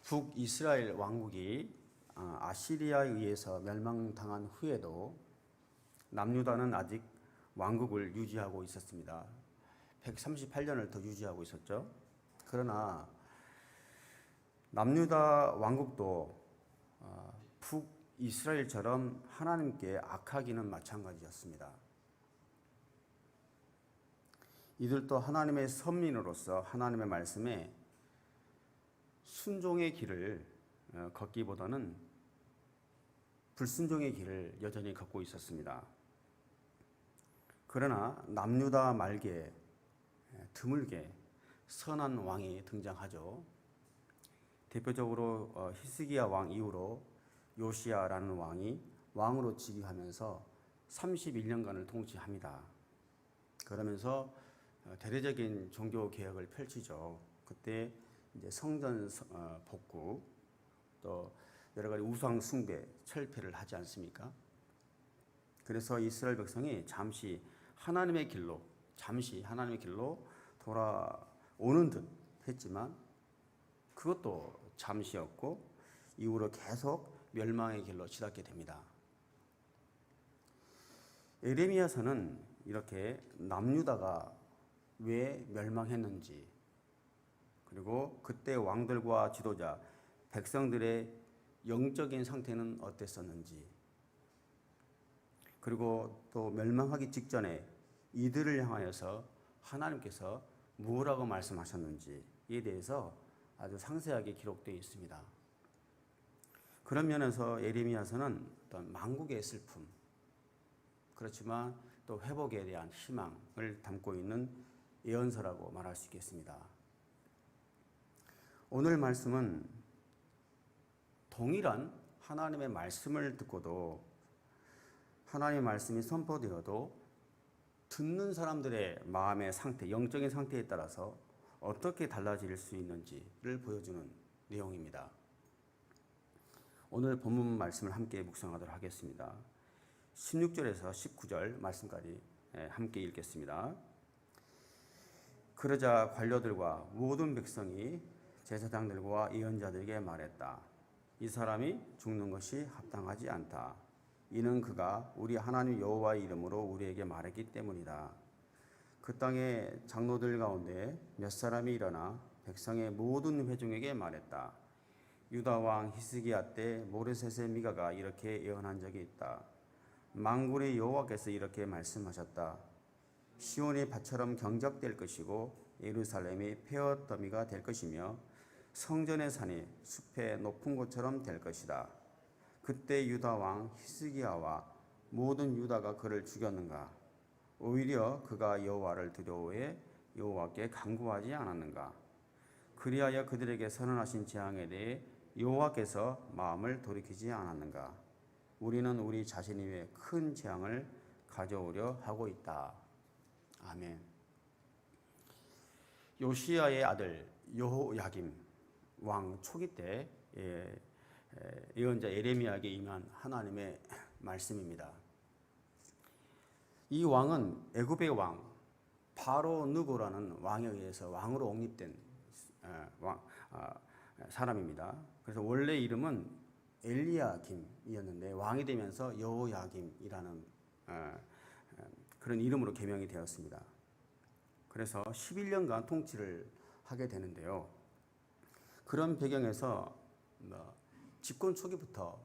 북이스라엘 왕국이 아시리아에 의해서 멸망당한 후에도 남유다는 아직 왕국을 유지하고 있었습니다. 138년을 더 유지하고 있었죠. 그러나 남유다 왕국도 북이스라엘처럼 하나님께 악하기는 마찬가지였습니다. 이들도 하나님의 선민으로서 하나님의 말씀에 순종의 길을 걷기보다는 불순종의 길을 여전히 걷고 있었습니다. 그러나 남유다 말기에 드물게 선한 왕이 등장하죠. 대표적으로 히스기야 왕 이후로 요시야라는 왕이 왕으로 즉위하면서 31년간을 통치합니다. 그러면서 대대적인 종교 개혁을 펼치죠. 그때 이제 성전 복구, 또 여러 가지 우상 숭배, 철폐를 하지 않습니까? 그래서 이스라엘 백성이 잠시 하나님의 길로 돌아오는 듯 했지만 그것도 잠시였고 이후로 계속 멸망의 길로 치닫게 됩니다. 에레미야서는 이렇게 남유다가 왜 멸망했는지, 그리고 그때 왕들과 지도자, 백성들의 영적인 상태는 어땠었는지, 그리고 또 멸망하기 직전에 이들을 향하여서 하나님께서 무엇라고 말씀하셨는지에 대해서 아주 상세하게 기록되어 있습니다. 그런 면에서 예레미야서는 어떤 만국의 슬픔, 그렇지만 또 회복에 대한 희망을 담고 있는 예언서라고 말할 수 있겠습니다. 오늘 말씀은 동일한 하나님의 말씀을 듣고도, 하나님의 말씀이 선포되어도 듣는 사람들의 마음의 상태, 영적인 상태에 따라서 어떻게 달라질 수 있는지를 보여주는 내용입니다. 오늘 본문 말씀을 함께 묵상하도록 하겠습니다. 16절에서 19절 말씀까지 함께 읽겠습니다. 그러자 관료들과 모든 백성이 제사장들과 예언자들에게 말했다. 이 사람이 죽는 것이 합당하지 않다. 이는 그가 우리 하나님 여호와의 이름으로 우리에게 말했기 때문이다. 그 땅의 장로들 가운데 몇 사람이 일어나 백성의 모든 회중에게 말했다. 유다 왕 히스기야 때 모레셋의 미가가 이렇게 예언한 적이 있다. 만군의 여호와께서 이렇게 말씀하셨다. 시온이 밭처럼 경작될 것이고 예루살렘이 폐허더미가 될 것이며 성전의 산이 숲의 높은 곳처럼 될 것이다. 그때 유다 왕 히스기야와 모든 유다가 그를 죽였는가? 오히려 그가 여호와를 두려워해 여호와께 간구하지 않았는가? 그리하여 그들에게 선언하신 재앙에 대해 여호와께서 마음을 돌이키지 않았는가? 우리는 우리 자신 위에 큰 재앙을 가져오려 하고 있다. 아멘. 요시야의 아들 여호야김 왕 초기 때 예언자 예레미야에게 임한 하나님의 말씀입니다. 이 왕은 애굽의 왕 바로 느고라는 왕에 의해서 왕으로 옹립된 사람입니다. 그래서 원래 이름은 엘리야김이었는데 왕이 되면서 여호야김이라는 그런 이름으로 개명이 되었습니다. 그래서 11년간 통치를 하게 되는데요. 그런 배경에서 집권 초기부터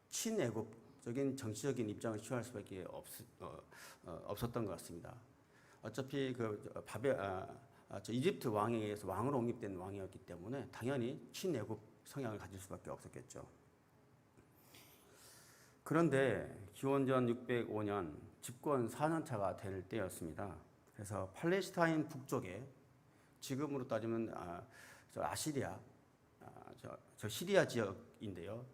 친애국적인 정치적인 입장을 취할 수밖에 없었던 것 같습니다. 어차피 이집트 왕에 의해서 왕으로 옹립된 왕이었기 때문에 당연히 친애국 성향을 가질 수밖에 없었겠죠. 그런데 기원전 605년 집권 4년차가 될 때였습니다. 그래서 팔레스타인 북쪽에 지금으로 따지면 아시리아, 저 시리아 지역인데요.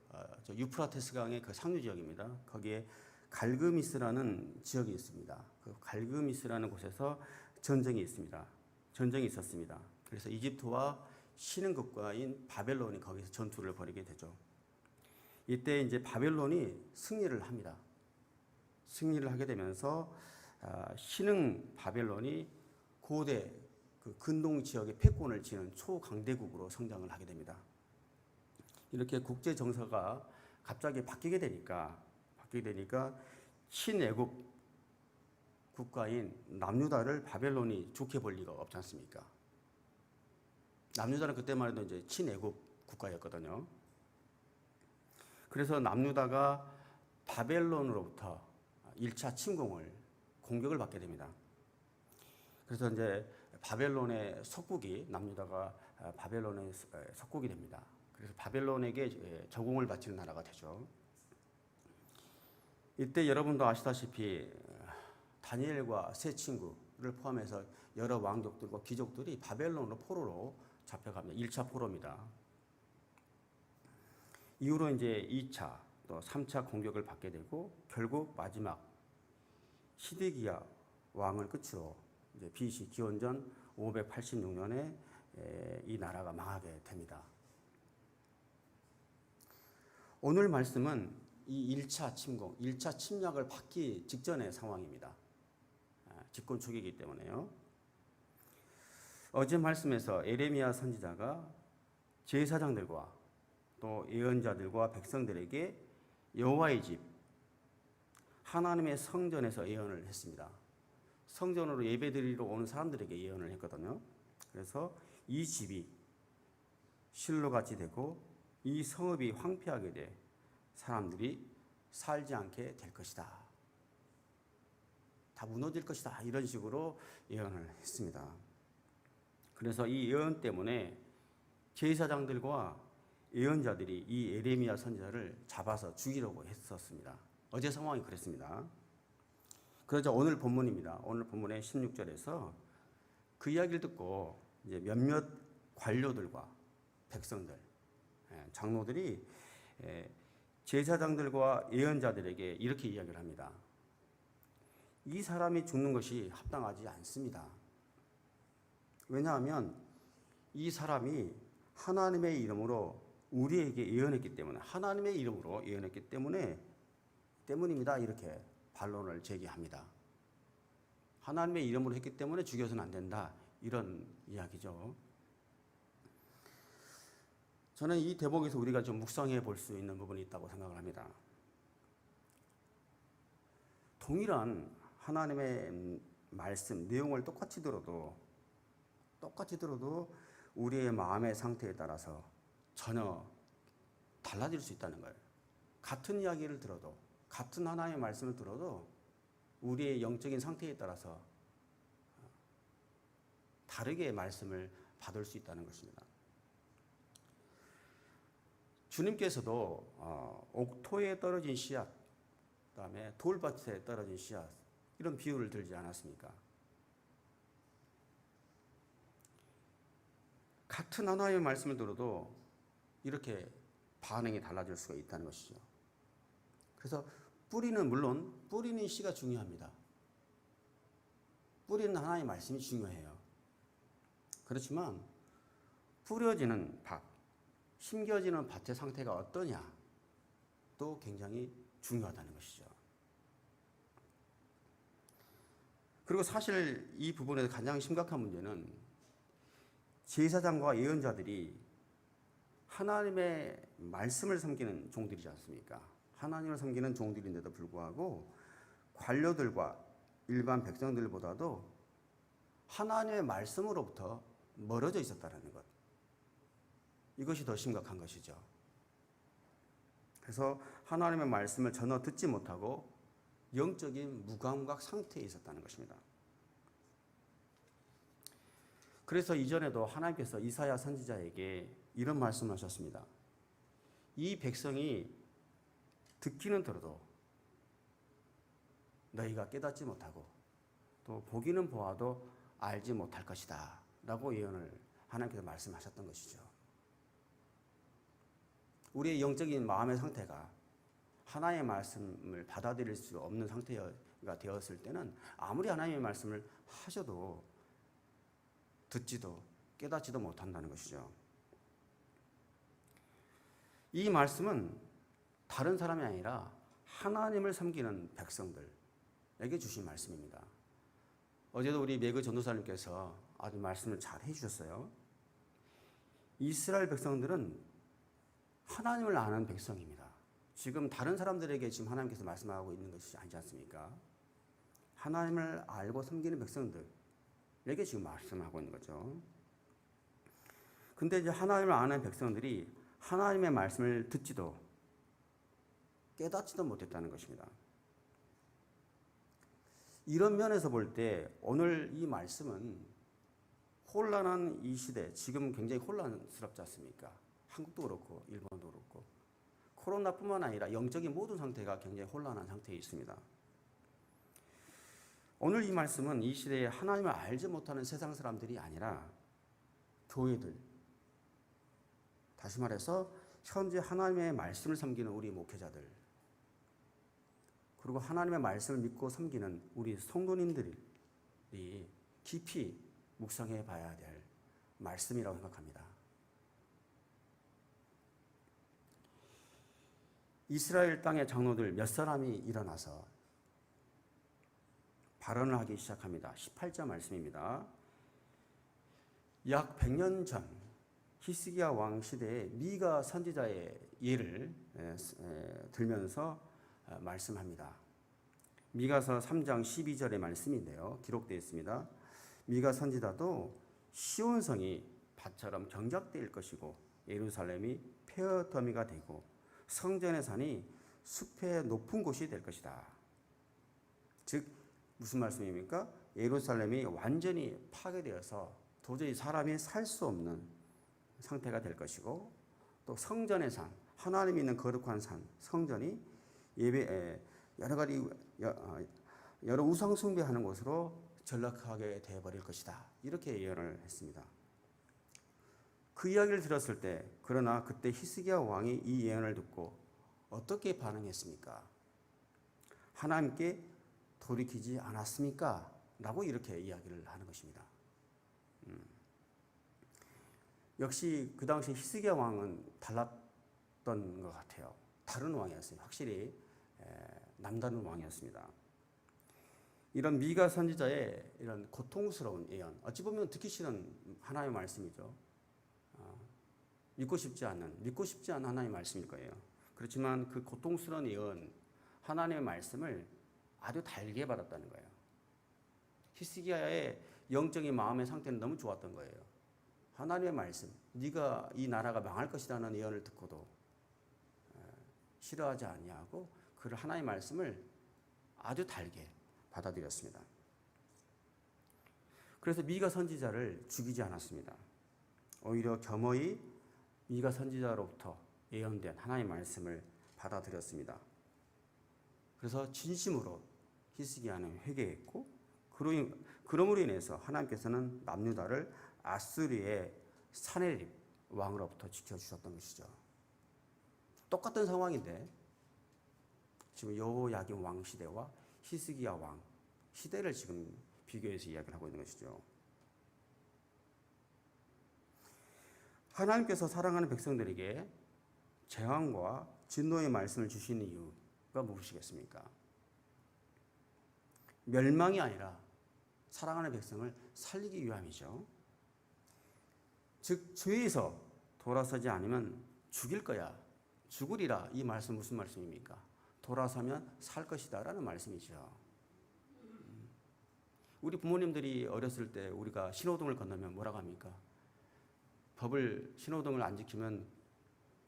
저 유프라테스 강의 그 상류 지역입니다. 거기에 갈그미스라는 지역이 있습니다. 그 갈그미스라는 곳에서 전쟁이 있었습니다. 그래서 이집트와 신흥국가인 바벨론이 거기서 전투를 벌이게 되죠. 이때 이제 바벨론이 승리를 합니다. 승리를 하게 되면서 신흥 바벨론이 고대 그 근동 지역의 패권을 쥐는 초강대국으로 성장을 하게 됩니다. 이렇게 국제 정서가 갑자기 바뀌게 되니까 친애국 국가인 남유다를 바벨론이 좋게 볼 리가 없지 않습니까? 남유다는 그때만 해도 이제 친애국 국가였거든요. 그래서 남유다가 바벨론으로부터 1차 침공을 공격을 받게 됩니다. 그래서 이제 바벨론의 속국이 남유다가 바벨론의 속국이 됩니다. 그래서 바벨론에게 적응을 바치는 나라가 되죠. 이때 여러분도 아시다시피 다니엘과 세 친구를 포함해서 여러 왕족들과 귀족들이 바벨론으로 포로로 잡혀갑니다. 1차 포로입니다. 이후로 이제 2차 또 3차 공격을 받게 되고 결국 마지막 시드기야 왕을 끝으로 이제 BC 기원전 586년에 이 나라가 망하게 됩니다. 오늘 말씀은 이 1차 침공, 1차 침략을 받기 직전의 상황입니다. 집권 초기이기 때문에요. 어제 말씀에서 에레미야 선지자가 제사장들과 또 예언자들과 백성들에게 여호와의 집, 하나님의 성전에서 예언을 했습니다. 성전으로 예배드리러 오는 사람들에게 예언을 했거든요. 그래서 이 집이 실로같이 되고 이 성읍이 황폐하게 돼 사람들이 살지 않게 될 것이다. 다 무너질 것이다. 이런 식으로 예언을 했습니다. 그래서 이 예언 때문에 제사장들과 예언자들이 이 에레미야 선지자를 잡아서 죽이려고 했었습니다. 어제 상황이 그랬습니다. 그러자 오늘 본문입니다. 오늘 본문의 16절에서 그 이야기를 듣고 이제 몇몇 관료들과 백성들, 장로들이 제사장들과 예언자들에게 이렇게 이야기를 합니다. 이 사람이 죽는 것이 합당하지 않습니다. 왜냐하면 이 사람이 하나님의 이름으로 우리에게 예언했기 때문에, 하나님의 이름으로 예언했기 때문입니다. 이렇게 반론을 제기합니다. 하나님의 이름으로 했기 때문에 죽여서는 안 된다. 이런 이야기죠. 저는 이 대목에서 우리가 좀 묵상해 볼 수 있는 부분이 있다고 생각을 합니다. 동일한 하나님의 말씀, 내용을 똑같이 들어도 우리의 마음의 상태에 따라서 전혀 달라질 수 있다는 거예요. 같은 이야기를 들어도, 같은 하나님의 말씀을 들어도 우리의 영적인 상태에 따라서 다르게 말씀을 받을 수 있다는 것입니다. 주님께서도 옥토에 떨어진 씨앗, 그다음에 돌밭에 떨어진 씨앗, 이런 비유를 들지 않았습니까? 같은 하나님의 말씀을 들어도 이렇게 반응이 달라질 수가 있다는 것이죠. 그래서 물론 뿌리는 씨가 중요합니다. 뿌리는 하나님의 말씀이 중요해요. 그렇지만 뿌려지는 밭, 심겨지는 밭의 상태가 어떠냐 또 굉장히 중요하다는 것이죠. 그리고 사실 이 부분에서 가장 심각한 문제는 제사장과 예언자들이 하나님의 말씀을 섬기는 종들이지 않습니까? 하나님을 섬기는 종들인데도 불구하고 관료들과 일반 백성들보다도 하나님의 말씀으로부터 멀어져 있었다는 것. 이것이 더 심각한 것이죠. 그래서 하나님의 말씀을 전혀 듣지 못하고 영적인 무감각 상태에 있었다는 것입니다. 그래서 이전에도 하나님께서 이사야 선지자에게 이런 말씀을 하셨습니다. 이 백성이 듣기는 들어도 너희가 깨닫지 못하고 또 보기는 보아도 알지 못할 것이다 라고 예언을 하나님께서 말씀하셨던 것이죠. 우리의 영적인 마음의 상태가 하나님의 말씀을 받아들일 수 없는 상태가 되었을 때는 아무리 하나님의 말씀을 하셔도 듣지도 깨닫지도 못한다는 것이죠. 이 말씀은 다른 사람이 아니라 하나님을 섬기는 백성들에게 주신 말씀입니다. 어제도 우리 매그 전도사님께서 아주 말씀을 잘 해주셨어요. 이스라엘 백성들은 하나님을 아는 백성입니다. 지금 다른 사람들에게 지금 하나님께서 말씀하고 있는 것이 아니지 않습니까? 하나님을 알고 섬기는 백성들에게 지금 말씀하고 있는 거죠. 근데 이제 하나님을 아는 백성들이 하나님의 말씀을 듣지도 깨닫지도 못했다는 것입니다. 이런 면에서 볼 때 오늘 이 말씀은 혼란한 이 시대, 지금 굉장히 혼란스럽지 않습니까? 한국도 그렇고 일본도 그렇고 코로나뿐만 아니라 영적인 모든 상태가 굉장히 혼란한 상태에 있습니다. 오늘 이 말씀은 이 시대에 하나님을 알지 못하는 세상 사람들이 아니라 교회들, 다시 말해서 현재 하나님의 말씀을 섬기는 우리 목회자들, 그리고 하나님의 말씀을 믿고 섬기는 우리 성도님들이 깊이 묵상해 봐야 될 말씀이라고 생각합니다. 이스라엘 땅의 장로들 몇 사람이 일어나서 발언을 하기 시작합니다. 18절 말씀입니다. 약 100년 전 히스기야 왕 시대에 미가 선지자의 예를 들면서 말씀합니다. 미가서 3장 12절의 말씀인데요. 기록되어 있습니다. 미가 선지자도 시온성이 밭처럼 경작될 것이고 예루살렘이 폐허더미가 되고 성전의 산이 숲의 높은 곳이 될 것이다. 즉 무슨 말씀입니까? 예루살렘이 완전히 파괴되어서 도저히 사람이 살 수 없는 상태가 될 것이고 또 성전의 산, 하나님이 있는 거룩한 산, 성전이 여러 우상 숭배하는 곳으로 전락하게 되어버릴 것이다. 이렇게 예언을 했습니다. 그 이야기를 들었을 때, 그러나 그때 히스기야 왕이 이 예언을 듣고 어떻게 반응했습니까? 하나님께 돌이키지 않았습니까? 라고 이렇게 이야기를 하는 것입니다. 역시 그 당시 히스기야 왕은 달랐던 것 같아요. 다른 왕이었어요. 확실히 남다른 왕이었습니다. 이런 미가 선지자의 이런 고통스러운 예언, 어찌 보면 듣기 싫은 하나님의 말씀이죠. 믿고 싶지 않은 하나님의 말씀일 거예요. 그렇지만 그 고통스러운 예언, 하나님의 말씀을 아주 달게 받았다는 거예요. 히스기야의 영적인 마음의 상태는 너무 좋았던 거예요. 하나님의 말씀, 네가 이 나라가 망할 것이라는 예언을 듣고도 싫어하지 아니하고 그 하나님의 말씀을 아주 달게 받아들였습니다. 그래서 미가 선지자를 죽이지 않았습니다. 오히려 겸허히 미가 선지자로부터 예언된 하나님의 말씀을 받아들였습니다. 그래서 진심으로 히스기야는 회개했고 그러므로 인해서 하나님께서는 남유다를 아수리의 사네립 왕으로부터 지켜주셨던 것이죠. 똑같은 상황인데 지금 여호야김 왕 시대와 히스기야 왕 시대를 지금 비교해서 이야기를 하고 있는 것이죠. 하나님께서 사랑하는 백성들에게 재앙과 진노의 말씀을 주시는 이유가 무엇이겠습니까? 멸망이 아니라 사랑하는 백성을 살리기 위함이죠. 즉 죄에서 돌아서지 않으면 죽일 거야, 죽으리라. 이 말씀 무슨 말씀입니까? 돌아서면 살 것이다 라는 말씀이죠. 우리 부모님들이 어렸을 때 우리가 신호등을 건너면 뭐라고 합니까? 신호등을 안 지키면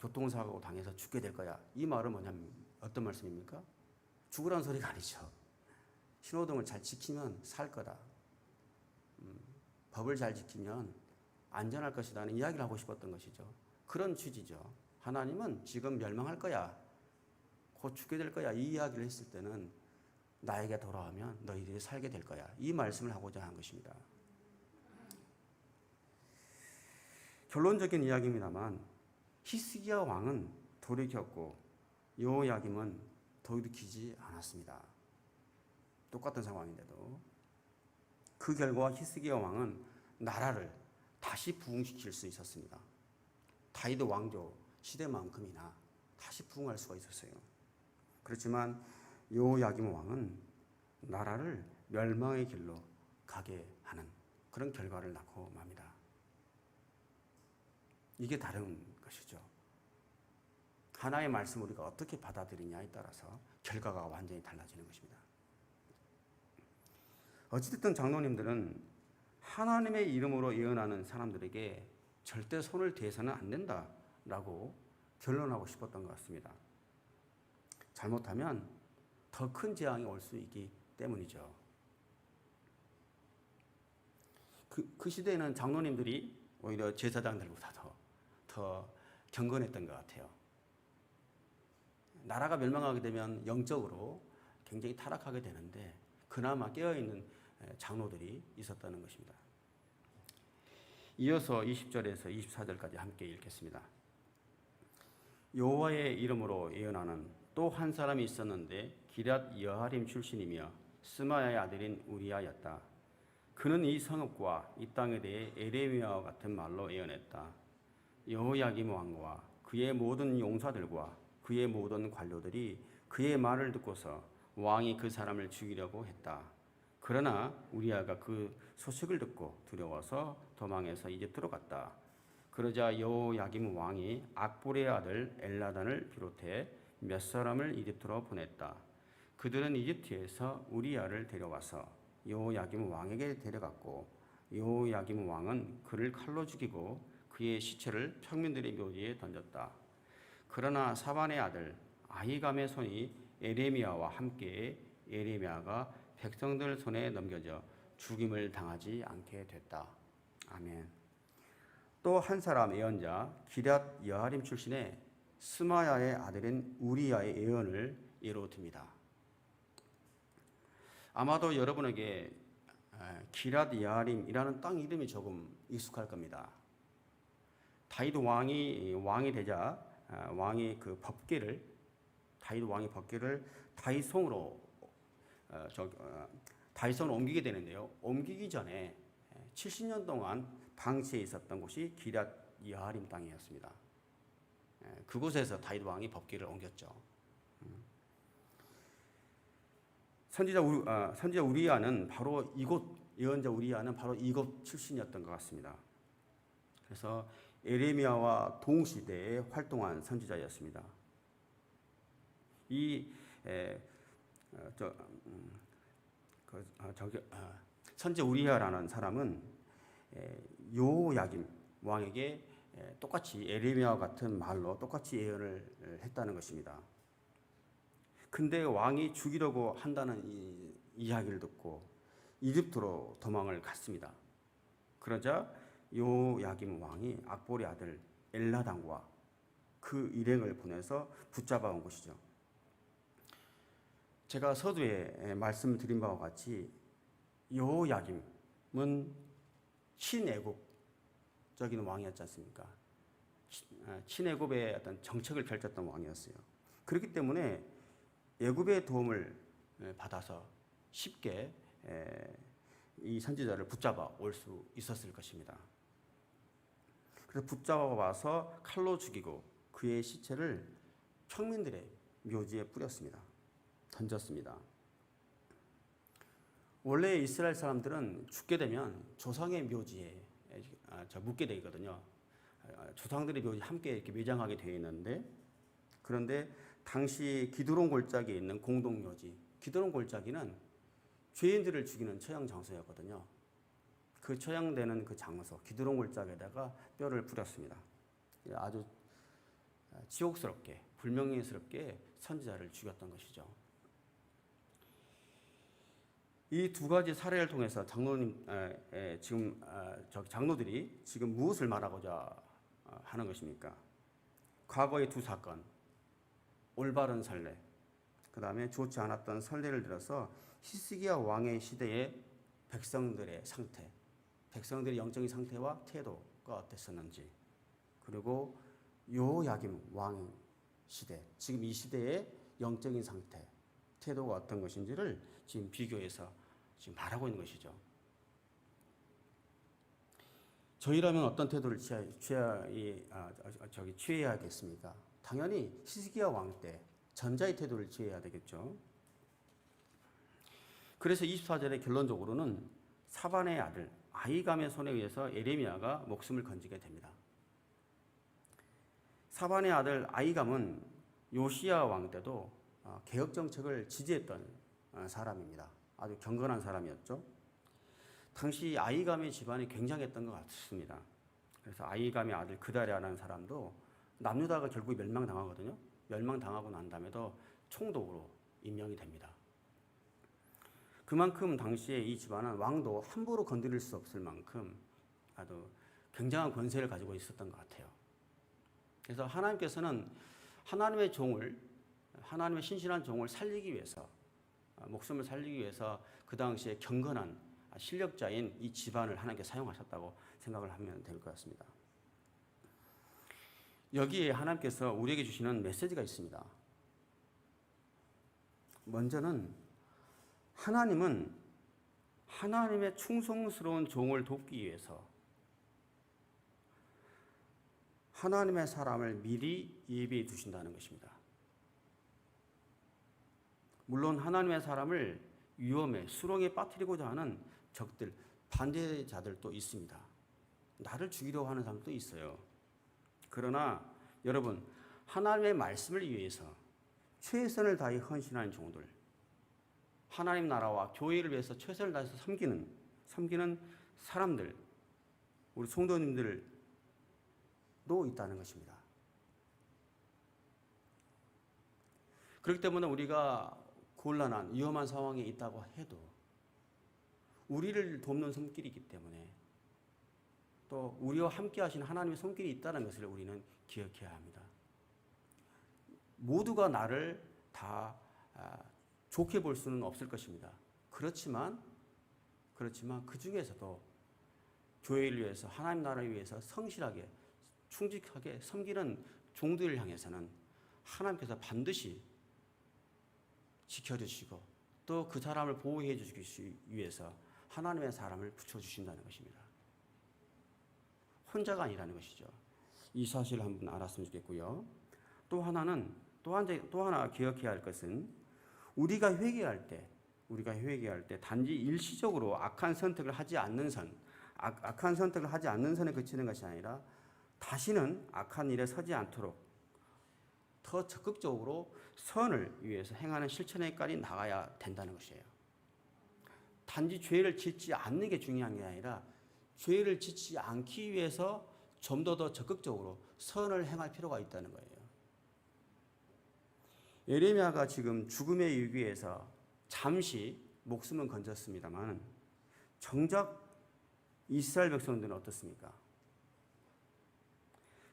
교통사고 당해서 죽게 될 거야. 이 말은 뭐냐면 어떤 말씀입니까? 죽으라는 소리가 아니죠. 신호등을 잘 지키면 살 거다. 법을 잘 지키면 안전할 것이라는 이야기를 하고 싶었던 것이죠. 그런 취지죠. 하나님은 지금 멸망할 거야, 곧 죽게 될 거야, 이 이야기를 했을 때는 나에게 돌아오면 너희들이 살게 될 거야, 이 말씀을 하고자 한 것입니다. 결론적인 이야기입니다만 히스기야 왕은 돌이켰고 여호야김은 돌이키지 않았습니다. 똑같은 상황인데도 그 결과 히스기야 왕은 나라를 다시 부흥시킬 수 있었습니다. 다윗 왕조 시대만큼이나 다시 부흥할 수가 있었어요. 그렇지만 여호야김 왕은 나라를 멸망의 길로 가게 하는 그런 결과를 낳고 맙니다. 이게 다른 것이죠. 하나의 말씀을 우리가 어떻게 받아들이냐에 따라서 결과가 완전히 달라지는 것입니다. 어찌됐든 장로님들은 하나님의 이름으로 예언하는 사람들에게 절대 손을 대서는 안 된다라고 결론하고 싶었던 것 같습니다. 잘못하면 더 큰 재앙이 올 수 있기 때문이죠. 그 시대에는 장로님들이 오히려 제사장들보다도 더 경건했던 것 같아요. 나라가 멸망하게 되면 영적으로 굉장히 타락하게 되는데 그나마 깨어있는 장로들이 있었다는 것입니다. 이어서 20절에서 24절까지 함께 읽겠습니다. 여호와의 이름으로 예언하는 또 한 사람이 있었는데 기럇 여하림 출신이며 스마야의 아들인 우리야였다. 그는 이 성읍과 이 땅에 대해 에레미야와 같은 말로 예언했다. 여호야김 왕과 그의 모든 용사들과 그의 모든 관료들이 그의 말을 듣고서 왕이 그 사람을 죽이려고 했다. 그러나 우리야가 그 소식을 듣고 두려워서 도망해서 이집트로 갔다. 그러자 여호야김 왕이 악보의 아들 엘나단을 비롯해 몇 사람을 이집트로 보냈다. 그들은 이집트에서 우리야를 데려와서 여호야김 왕에게 데려갔고 여호야김 왕은 그를 칼로 죽이고 그의 시체를 평민들의 묘지에 던졌다. 그러나 사반의 아들 아히감의 손이 에레미야와 함께 에레미야가 백성들 손에 넘겨져 죽임을 당하지 않게 됐다. 아멘. 또 한 사람 예언자 기럇 여하림 출신의 스마야의 아들인 우리야의 예언을 예로 듭니다. 아마도 여러분에게 기럇 여하림이라는 땅 이름이 조금 익숙할 겁니다. 다윗 왕이 되자 왕이 그 법궤를 다윗 왕이 법궤를 다윗성으로 옮기게 되는데요. 옮기기 전에 70년 동안 방치해 있었던 곳이 기럇 여하림 땅이었습니다. 그곳에서 다윗 왕이 법궤를 옮겼죠. 선지자 우리야는 바로 이곳 예언자 우리야는 바로 이곳 출신이었던 것 같습니다. 그래서 에레미야와 동시대에 활동한 선지자였습니다. 선지자 우리야라는 사람은 여호야김 왕에게 똑같이 에레미야와 같은 말로 똑같이 예언을 했다는 것입니다. 근데 왕이 죽이려고 한다는 이 이야기를 듣고 이집트로 도망을 갔습니다. 그러자 여호야김 왕이 악보의 아들 엘나단과 그 일행을 보내서 붙잡아 온 것이죠. 제가 서두에 말씀을 드린 바와 같이 여호야김은 친애국적인 왕이었지 않습니까? 친애국의 어떤 정책을 펼쳤던 왕이었어요. 그렇기 때문에 애굽의 도움을 받아서 쉽게 이 선지자를 붙잡아 올 수 있었을 것입니다. 그래서 붙잡아 와서 칼로 죽이고 그의 시체를 평민들의 묘지에 뿌렸습니다. 던졌습니다. 원래 이스라엘 사람들은 죽게 되면 조상의 묘지에 묻게 되거든요. 조상들의 묘지 함께 이렇게 매장하게 되어 있는데, 그런데 당시 기드론 골짜기에 있는 공동묘지, 기드론 골짜기는 죄인들을 죽이는 처형 장소였거든요. 그 처형되는 그 장소, 기드론 골짜기에다가 뼈를 뿌렸습니다. 아주 지옥스럽게, 불명예스럽게 선지자를 죽였던 것이죠. 이 두 가지 사례를 통해서 장로들이 지금 무엇을 말하고자 하는 것입니까? 과거의 두 사건, 올바른 선례, 그 다음에 좋지 않았던 선례를 들어서 히스기야 왕의 시대의 백성들의 상태, 백성들의 영적인 상태와 태도가 어땠었는지, 그리고 여호야김 왕 시대, 지금 이 시대의 영적인 상태, 태도가 어떤 것인지를 지금 비교해서 지금 말하고 있는 것이죠. 저희라면 어떤 태도를 취해야겠습니까? 당연히 히스기야 왕 때 전자의 태도를 취해야 되겠죠. 그래서 24절에 결론적으로는 사반의 아들 아히감의 손에 의해서 에레미야가 목숨을 건지게 됩니다. 사반의 아들 아히감은 요시야 왕 때도 개혁 정책을 지지했던 사람입니다. 아주 경건한 사람이었죠. 당시 아이감의 집안이 굉장했던 것 같습니다. 그래서 아이감의 아들 그다랴라는 사람도 남유다가 결국 멸망당하거든요. 멸망당하고 난 다음에도 총독으로 임명이 됩니다. 그만큼 당시에 이 집안은 왕도 함부로 건드릴 수 없을 만큼 아주 굉장한 권세를 가지고 있었던 것 같아요. 그래서 하나님께서는 하나님의 종을, 하나님의 신실한 종을 살리기 위해서, 목숨을 살리기 위해서 그 당시에 경건한 실력자인 이 집안을 하나님께 사용하셨다고 생각을 하면 될 것 같습니다. 여기에 하나님께서 우리에게 주시는 메시지가 있습니다. 먼저는 하나님은 하나님의 충성스러운 종을 돕기 위해서 하나님의 사람을 미리 예비해 두신다는 것입니다. 물론 하나님의 사람을 위험에, 수렁에 빠뜨리고자 하는 적들, 반대자들도 있습니다. 나를 죽이려고 하는 사람도 있어요. 그러나 여러분, 하나님의 말씀을 위해서 최선을 다해 헌신하는 종들, 하나님 나라와 교회를 위해서 최선을 다해서 섬기는 사람들, 우리 성도님들도 있다는 것입니다. 그렇기 때문에 우리가 곤란한 위험한 상황에 있다고 해도 우리를 돕는 손길이 있기 때문에 또 우리와 함께 하시는 하나님의 손길이 있다는 것을 우리는 기억해야 합니다. 모두가 나를 다 좋게 볼 수는 없을 것입니다. 그렇지만 그 중에서도 교회를 위해서, 하나님 나라를 위해서 성실하게, 충직하게 섬기는 종들을 향해서는 하나님께서 반드시 지켜주시고 또 그 사람을 보호해 주시기 위해서 하나님의 사람을 붙여주신다는 것입니다. 혼자가 아니라는 것이죠. 이 사실을 한번 알았으면 좋겠고요. 또 하나 기억해야 할 것은 우리가 회개할 때 단지 일시적으로 악한 선택을 하지 않는 선에 그치는 것이 아니라 다시는 악한 일에 서지 않도록 더 적극적으로 선을 위해서 행하는 실천에까지 나가야 된다는 것이에요. 단지 죄를 짓지 않는 게 중요한 게 아니라 죄를 짓지 않기 위해서 좀 더 적극적으로 선을 행할 필요가 있다는 거예요. 예레미야가 지금 죽음의 위기에서 잠시 목숨은 건졌습니다만 정작 이스라엘 백성들은 어떻습니까?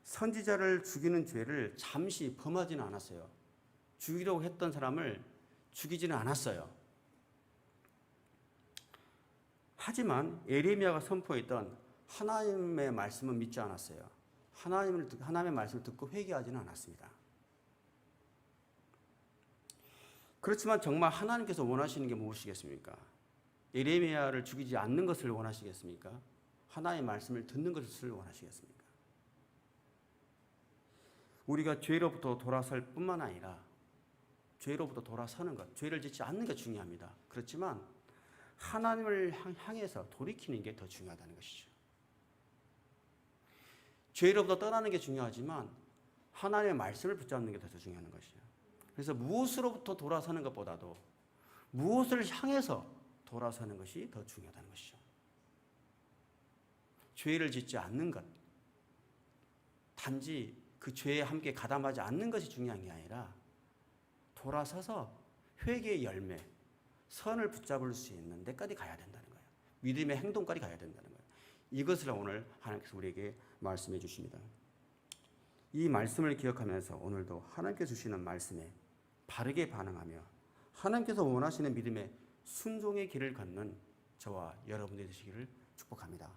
선지자를 죽이는 죄를 잠시 범하지는 않았어요. 죽이려고 했던 사람을 죽이지는 않았어요. 하지만 예레미야가 선포했던 하나님의 말씀은 믿지 않았어요. 하나님의 말씀을 듣고 회개하지는 않았습니다. 그렇지만 정말 하나님께서 원하시는 게 무엇이겠습니까? 예레미야를 죽이지 않는 것을 원하시겠습니까? 하나님의 말씀을 듣는 것을 원하시겠습니까? 우리가 죄로부터 돌아설 뿐만 아니라 죄로부터 돌아서는 것, 죄를 짓지 않는 게 중요합니다. 그렇지만 하나님을 향해서 돌이키는 게 더 중요하다는 것이죠. 죄로부터 떠나는 게 중요하지만 하나님의 말씀을 붙잡는 게 더 중요한 것이죠. 그래서 무엇으로부터 돌아서는 것보다도 무엇을 향해서 돌아서는 것이 더 중요하다는 것이죠. 죄를 짓지 않는 것, 단지 그 죄에 함께 가담하지 않는 것이 중요한 게 아니라 돌아서서 회개의 열매, 선을 붙잡을 수 있는 데까지 가야 된다는 거예요. 믿음의 행동까지 가야 된다는 거예요. 이것을 오늘 하나님께서 우리에게 말씀해 주십니다. 이 말씀을 기억하면서 오늘도 하나님께서 주시는 말씀에 바르게 반응하며 하나님께서 원하시는 믿음의 순종의 길을 걷는 저와 여러분들이 되시기를 축복합니다.